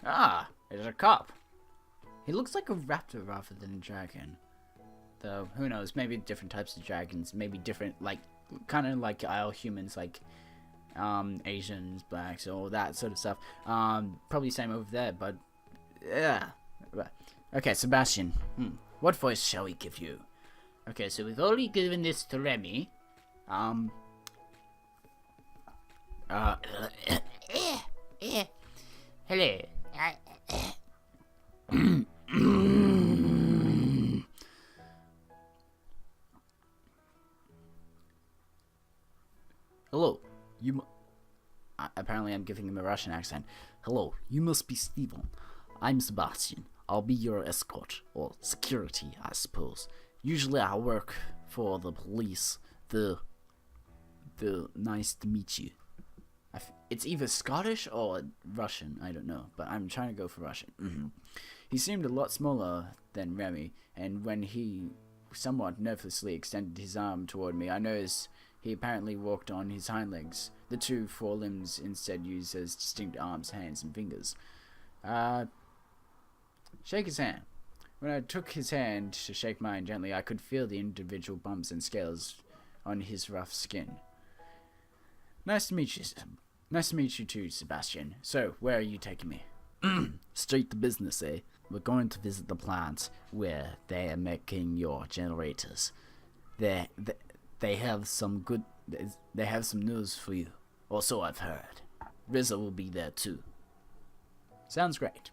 Ah, it's a cop. He looks like a raptor rather than a dragon. Though, who knows, maybe different types of dragons, maybe different, like, kind of like our humans, like, Asians, blacks, all that sort of stuff. Probably same over there, but, yeah. Okay, Sebastian, what voice shall we give you? Okay, so we've already given this to Remy. Hello. Hello, apparently I'm giving him a Russian accent. Hello, you must be Steven. I'm Sebastian. I'll be your escort, or security, I suppose. Usually I work for the police. The nice to meet you. It's either Scottish or Russian, I don't know, but I'm trying to go for Russian. He seemed a lot smaller than Remy, and when he somewhat nervously extended his arm toward me, I noticed he apparently walked on his hind legs. The two forelimbs instead used as distinct arms, hands, and fingers. Shake his hand. When I took his hand to shake mine gently, I could feel the individual bumps and scales on his rough skin. Nice to meet you. Nice to meet you too, Sebastian. So, where are you taking me? Straight to business, eh? We're going to visit the plant where they are making your generators. They have some news for you. Or so I've heard. Rizzo will be there too. Sounds great.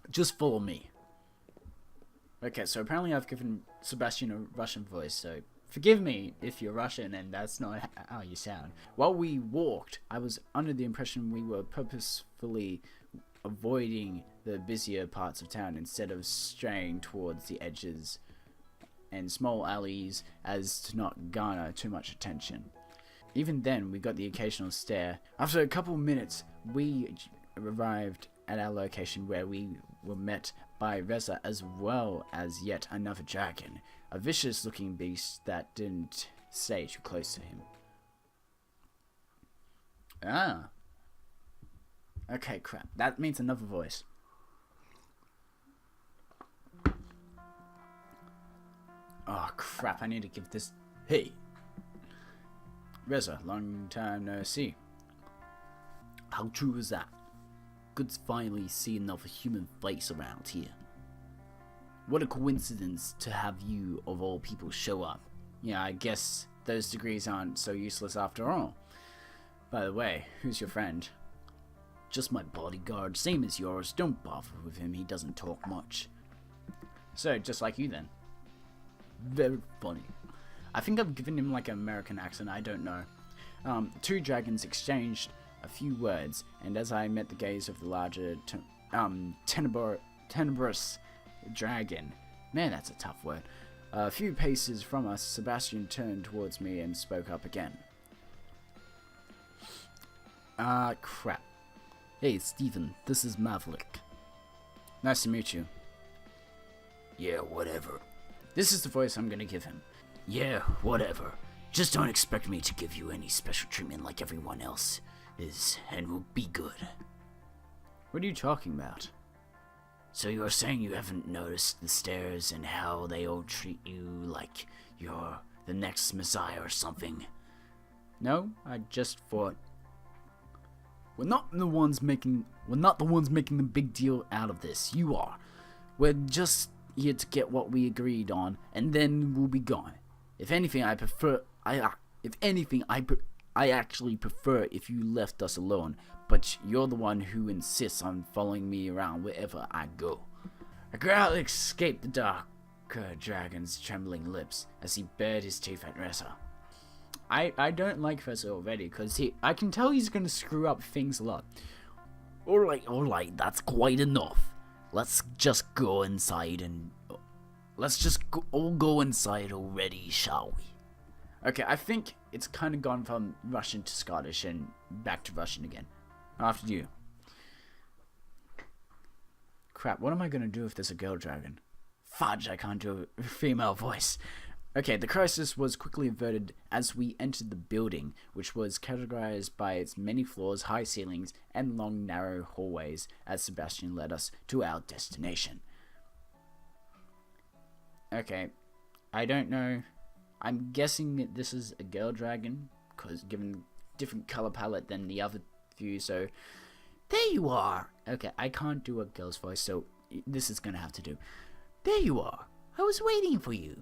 Just follow me. Okay, so apparently I've given Sebastian a Russian voice, so forgive me if you're Russian and that's not how you sound. While we walked, I was under the impression we were purposefully avoiding the busier parts of town instead of straying towards the edges and small alleys as to not garner too much attention. Even then, we got the occasional stare. After a couple of minutes, we arrived at our location where we were met by Reza as well as yet another dragon, a vicious looking beast that didn't stay too close to him. Ah. Okay, crap. That means another voice. Oh, crap. I need to give this... Hey. Reza, long time no see. How true is that? Good to finally see another human face around here. What a coincidence to have you, of all people, show up. Yeah, I guess those degrees aren't so useless after all. By the way, who's your friend? Just my bodyguard, same as yours. Don't bother with him, he doesn't talk much. So, just like you then. Very funny. I think I've given him like an American accent, I don't know. Two dragons exchanged a few words, and as I met the gaze of the larger, tenebrous dragon, man, that's a tough word, a few paces from us, Sebastian turned towards me and spoke up again. Crap. Hey, Steven, this is Maverick. Nice to meet you. Yeah, whatever. This is the voice I'm gonna give him. Yeah, whatever. Just don't expect me to give you any special treatment like everyone else is, and we'll be good. What are you talking about? So you're saying you haven't noticed the stairs and how they all treat you like you're the next messiah or something? No, I just thought... We're not the ones making the big deal out of this. You are. We're just here to get what we agreed on, and then we'll be gone. If anything, I actually prefer if you left us alone, but you're the one who insists on following me around wherever I go. A growl escaped the dark dragon's trembling lips as he bared his teeth at Reza. I don't like Reza already, because I can tell he's going to screw up things a lot. Alright, that's quite enough. Let's just go inside and... all go inside already, shall we? Okay, I think it's kind of gone from Russian to Scottish and back to Russian again. After you. Crap, what am I going to do if there's a girl dragon? Fudge, I can't do a female voice. Okay, the crisis was quickly averted as we entered the building, which was categorized by its many floors, high ceilings, and long, narrow hallways as Sebastian led us to our destination. Okay, I don't know. I'm guessing that this is a girl dragon, because given different color palette than the other few, so there you are. Okay, I can't do a girl's voice, so this is gonna have to do. There you are. I was waiting for you.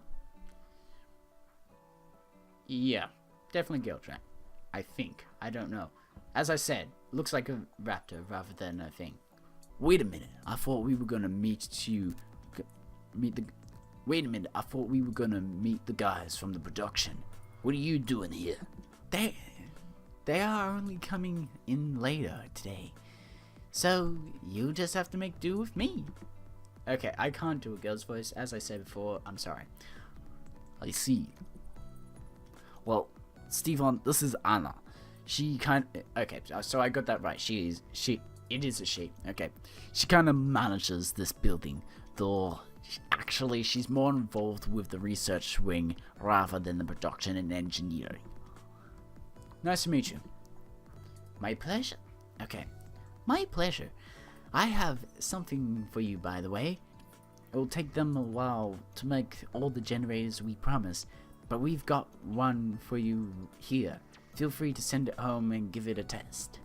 Yeah, definitely girl dragon. I think. I don't know. As I said, looks like a raptor rather than a thing. Wait a minute. I thought we were gonna meet the. Wait a minute. I thought we were gonna meet the guys from the production. What are you doing here? They are only coming in later today. So you just have to make do with me. Okay, I can't do a girl's voice. As I said before, I'm sorry. I see. Well, Stefan, this is Anna. She okay, so I got that right. It is a she. Okay. She kind of manages this building, though actually she's more involved with the research wing rather than the production and engineering. Nice to meet you. My pleasure. Okay. My pleasure. I have something for you, by the way. It will take them a while to make all the generators we promised, but we've got one for you here. Feel free to send it home and give it a test.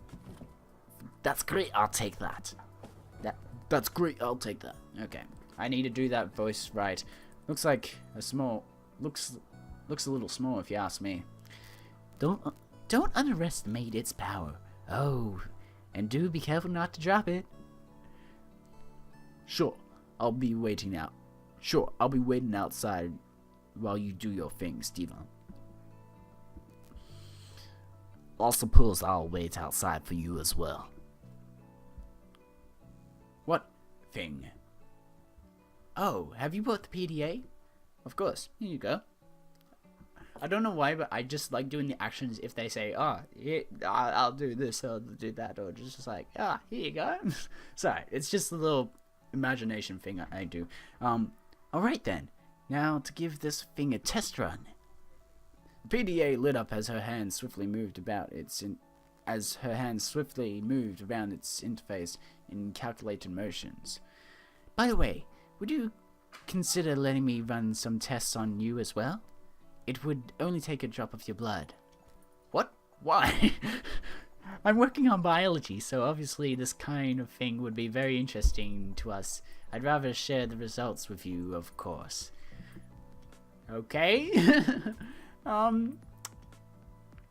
That's great, I'll take that. That's great, I'll take that. Okay, I need to do that voice right. Looks like a small, looks a little small if you ask me. Don't underestimate its power. Oh, and do be careful not to drop it. Sure, I'll be waiting outside while you do your thing, Steven. I suppose I'll wait outside for you as well. What thing? Oh, have you bought the PDA? Of course, here you go. I don't know why, but I just like doing the actions if they say, oh, yeah, I'll do this, I'll do that, or just like, here you go. Sorry, it's just a little imagination thing I do. Alright then, now to give this thing a test run. The PDA lit up as her hand swiftly moved about its interface in calculated motions. By the way, would you consider letting me run some tests on you as well? It would only take a drop of your blood. What? Why? I'm working on biology, so obviously this kind of thing would be very interesting to us. I'd rather share the results with you, of course. Okay?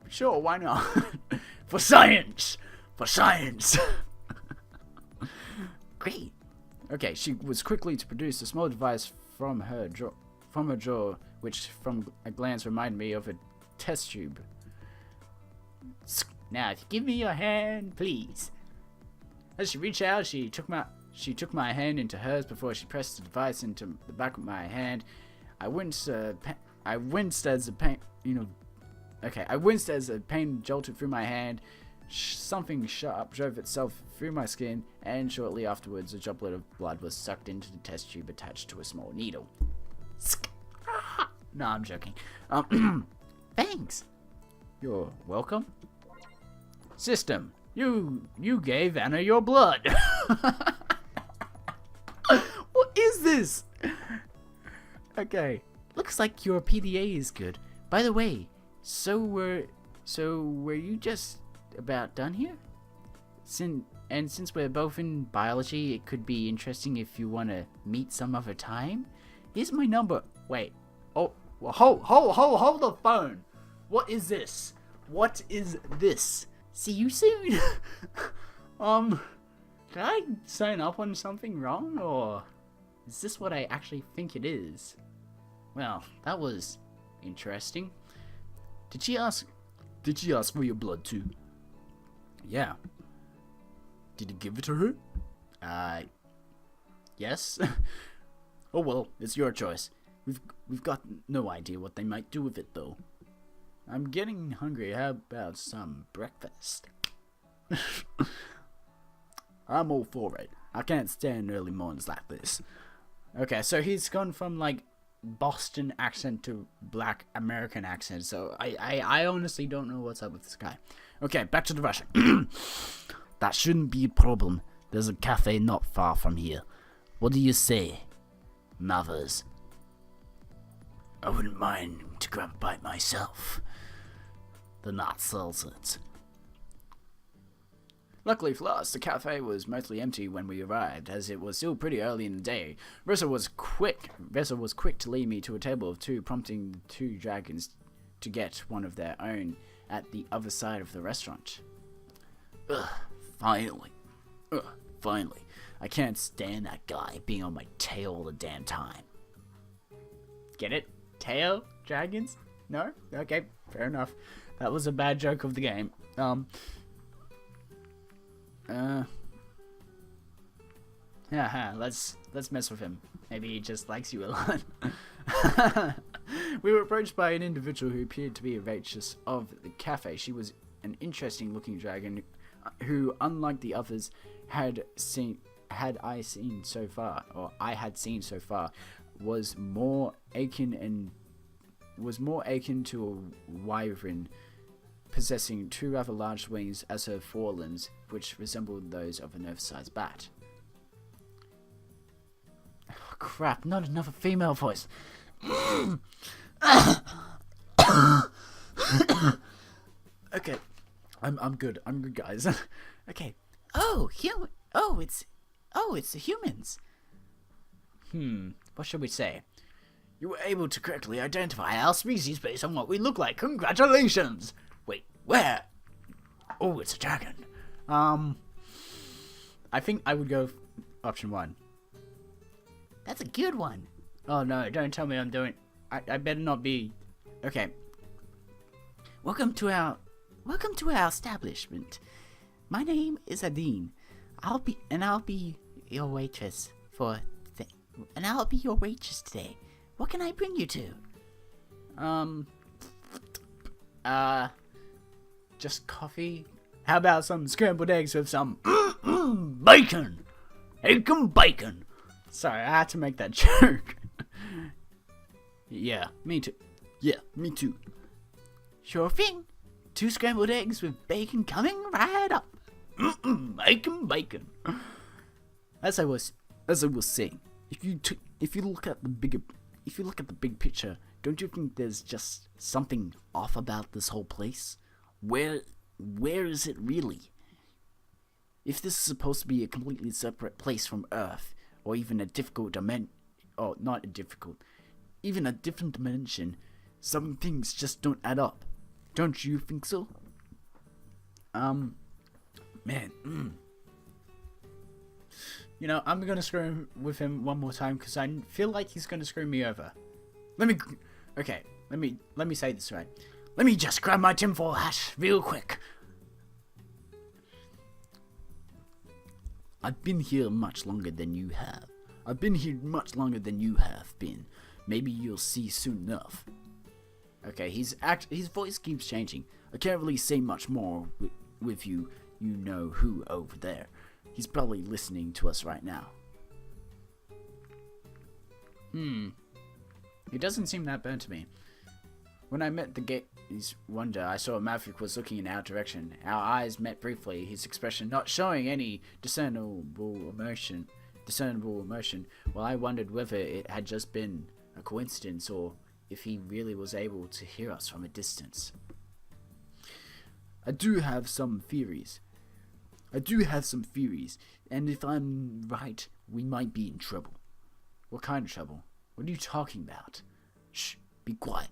Sure, why not? For science! For science! Great. Okay, she was quickly to produce a small device from her drawer, which from a glance reminded me of a test tube. Now, if you give me your hand, please. As she reached out, she took my hand into hers before she pressed the device into the back of my hand. I winced as the pain, I winced as the pain jolted through my hand. Something sharp drove itself through my skin, and shortly afterwards, a droplet of blood was sucked into the test tube attached to a small needle. No, I'm joking. Thanks. You're welcome. System, you gave Anna your blood. What is this? Okay, looks like your PDA is good. By the way, so were you just about done here? Since we're both in biology, it could be interesting if you want to meet some other time. Here's my number. Wait. Oh, well, hold the phone. What is this? What is this? See you soon. Did I sign up on something wrong, or is this what I actually think it is? Well, that was interesting. Did she ask for your blood too? Yeah. Did you give it to her? Yes. Oh well, it's your choice. We've got no idea what they might do with it though. I'm getting hungry. How about some breakfast? I'm all for it. I can't stand early mornings like this. Okay, so he's gone from like Boston accent to black American accent, so I honestly don't know what's up with this guy. Okay, back to the Russian. That shouldn't be a problem. There's a cafe not far from here. What do you say, mothers? I wouldn't mind to grab a bite myself. The knot sells it. Luckily for us, the cafe was mostly empty when we arrived, as it was still pretty early in the day. Vesa was quick to lead me to a table of two, prompting the two dragons to get one of their own at the other side of the restaurant. Finally. I can't stand that guy being on my tail all the damn time. Get it? Tail? Dragons? No? Okay, fair enough. That was a bad joke of the game. Let's mess with him. Maybe he just likes you a lot. We were approached by an individual who appeared to be a waitress of the cafe. She was an interesting looking dragon who, unlike the others I had seen so far, was more akin to a wyvern, possessing two rather large wings as her forelimbs, which resembled those of an oversized bat. Oh, crap, not another female voice. Okay, I'm good, guys. Okay. It's the humans. What should we say? You were able to correctly identify our species based on what we look like. Congratulations! Wait, where? Oh, it's a dragon. I think I would go option 1. That's a good one. Oh no, don't tell me I'm doing... I better not be... Okay. Welcome to our establishment. My name is Adine. I'll be your waitress today. What can I bring you to? Just coffee? How about some scrambled eggs with some bacon? Egg and bacon. Sorry, I had to make that joke. Yeah, me too. Yeah, me too. Sure thing. 2 scrambled eggs with bacon coming right up. Bacon. As I was saying, if you look at the big picture, don't you think there's just something off about this whole place? Where is it really? If this is supposed to be a completely separate place from Earth, or even a difficult even a different dimension, some things just don't add up. Don't you think so? Man. You know, I'm gonna screw with him one more time because I feel like he's gonna screw me over. Let me say this right. Let me just grab my tinfoil hat real quick. I've been here much longer than you have. Been. Maybe you'll see soon enough. Okay, his voice keeps changing. I can't really say much more with you know who over there. He's probably listening to us right now. He doesn't seem that burnt to me. When I met the gaze wonder, I saw Maverick was looking in our direction. Our eyes met briefly, his expression not showing any discernible emotion, while I wondered whether it had just been a coincidence or if he really was able to hear us from a distance. I do have some theories, and if I'm right, we might be in trouble. What kind of trouble? What are you talking about? Shh, be quiet.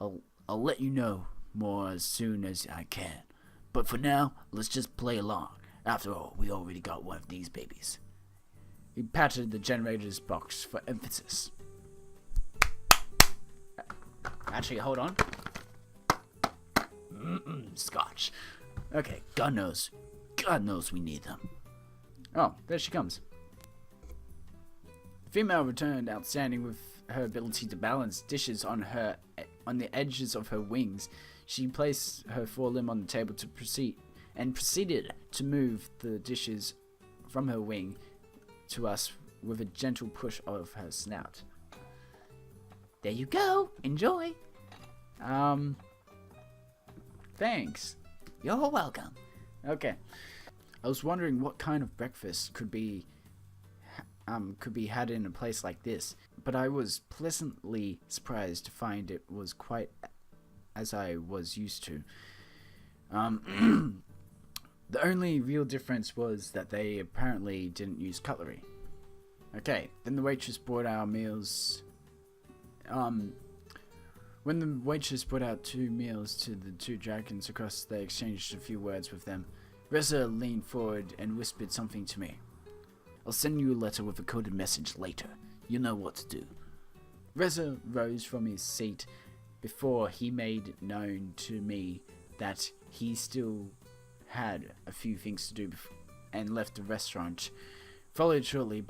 I'll let you know more as soon as I can. But for now, let's just play along. After all, we already got one of these babies. He patted the generator's box for emphasis. Actually, hold on. Scotch. Okay, God knows we need them. Oh, there she comes. The female returned outstanding with her ability to balance dishes on the edges of her wings. She placed her forelimb on the table proceeded to move the dishes from her wing to us with a gentle push of her snout. There you go. Enjoy. Thanks. You're welcome. Okay. I was wondering what kind of breakfast could be had in a place like this, but I was pleasantly surprised to find it was quite as I was used to. The only real difference was that they apparently didn't use cutlery. Okay, then the waitress brought our meals. When the waitress brought out 2 meals to the 2 dragons across, they exchanged a few words with them. Reza leaned forward and whispered something to me. I'll send you a letter with a coded message later. You know what to do. Reza rose from his seat before he made known to me that he still had a few things to do and left the restaurant, followed shortly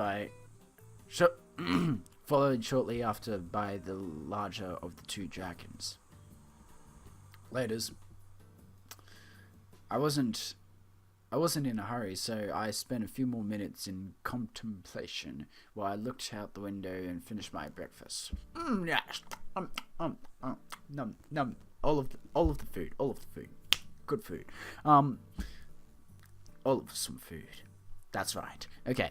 after by the larger of the 2 dragons. Laters. I wasn't in a hurry, so I spent a few more minutes in contemplation while I looked out the window and finished my breakfast. Yes. Num. All of the food. Good food. All of some food. That's right. Okay.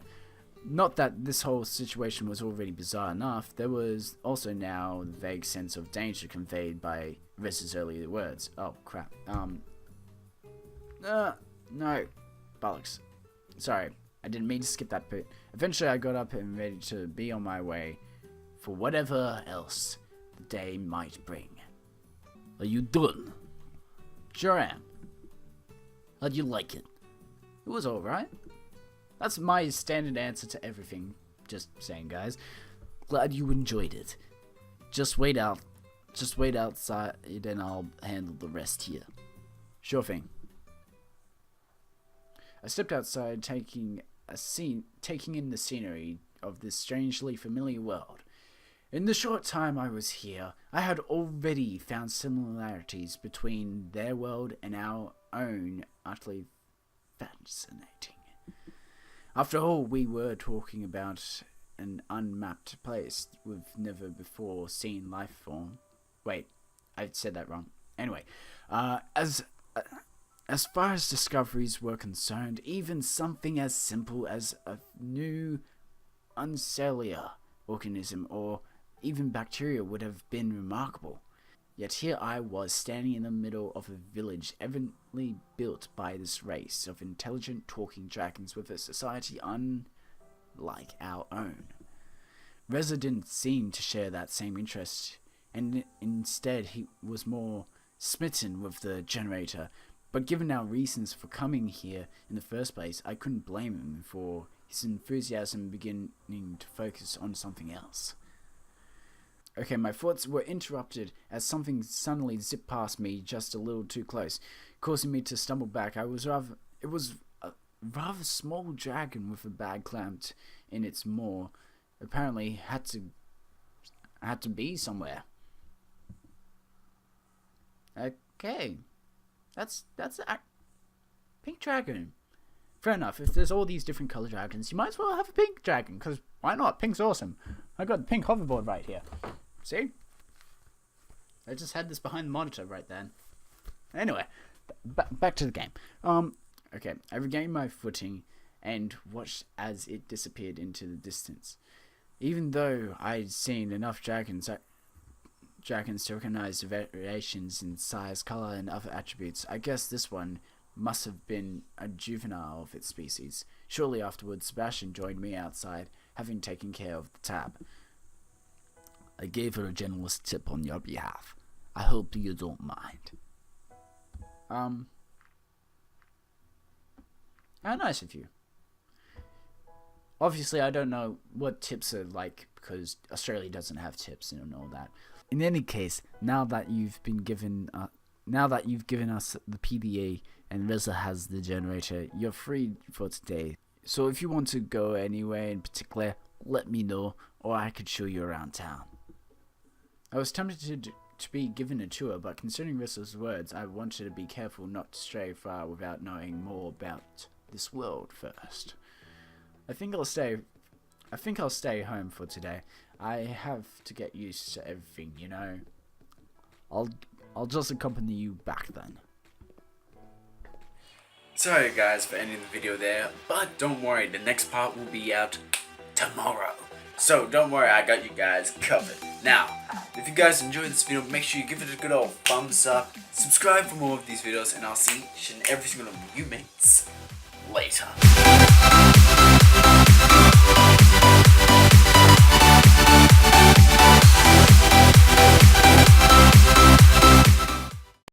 Not that this whole situation was already bizarre enough, there was also now the vague sense of danger conveyed by Reza's earlier words. Oh, crap. No. Bollocks. Sorry, I didn't mean to skip that bit. Eventually I got up and ready to be on my way for whatever else the day might bring. Are you done? Sure am. How'd you like it? It was alright. That's my standard answer to everything. Just saying, guys. Glad you enjoyed it. Just wait outside and I'll handle the rest here. Sure thing. I stepped outside, taking in the scenery of this strangely familiar world. In the short time I was here, I had already found similarities between their world and our own utterly fascinating. After all, we were talking about an unmapped place with never before seen life form. Wait, I said that wrong. Anyway, as far as discoveries were concerned, even something as simple as a new uncellular organism or even bacteria would have been remarkable. Yet here I was standing in the middle of a village evidently built by this race of intelligent talking dragons with a society unlike our own. Reza didn't seem to share that same interest, and instead he was more smitten with the generator. But given our reasons for coming here in the first place, I couldn't blame him for his enthusiasm beginning to focus on something else. Okay, my thoughts were interrupted as something suddenly zipped past me just a little too close, causing me to stumble back. It was a rather small dragon with a bag clamped in its maw. Apparently had to be somewhere. Okay. That's a pink dragon. Fair enough. If there's all these different color dragons, you might as well have a pink dragon, because why not? Pink's awesome. I got the pink hoverboard right here. See? I just had this behind the monitor right then. Anyway, back to the game. Okay, I regained my footing and watched as it disappeared into the distance. Even though I'd seen enough dragons to recognize the variations in size, color, and other attributes, I guess this one must have been a juvenile of its species. Shortly afterwards, Sebastian joined me outside, having taken care of the tab. I gave her a generous tip on your behalf. I hope you don't mind. How nice of you. Obviously, I don't know what tips are like, because Australia doesn't have tips and all that. In any case, now that you've given us the PDA and Reza has the generator, you're free for today. So if you want to go anywhere in particular, let me know, or I could show you around town. I was tempted to be given a tour, but considering Reza's words, I wanted to be careful not to stray far without knowing more about this world first. I think I'll stay home for today. I have to get used to everything, you know. I'll just accompany you back then. Sorry guys for ending the video there, but don't worry, the next part will be out tomorrow. So don't worry, I got you guys covered. Now, if you guys enjoyed this video, make sure you give it a good old thumbs up, subscribe for more of these videos, and I'll see each and every single one of you mates later.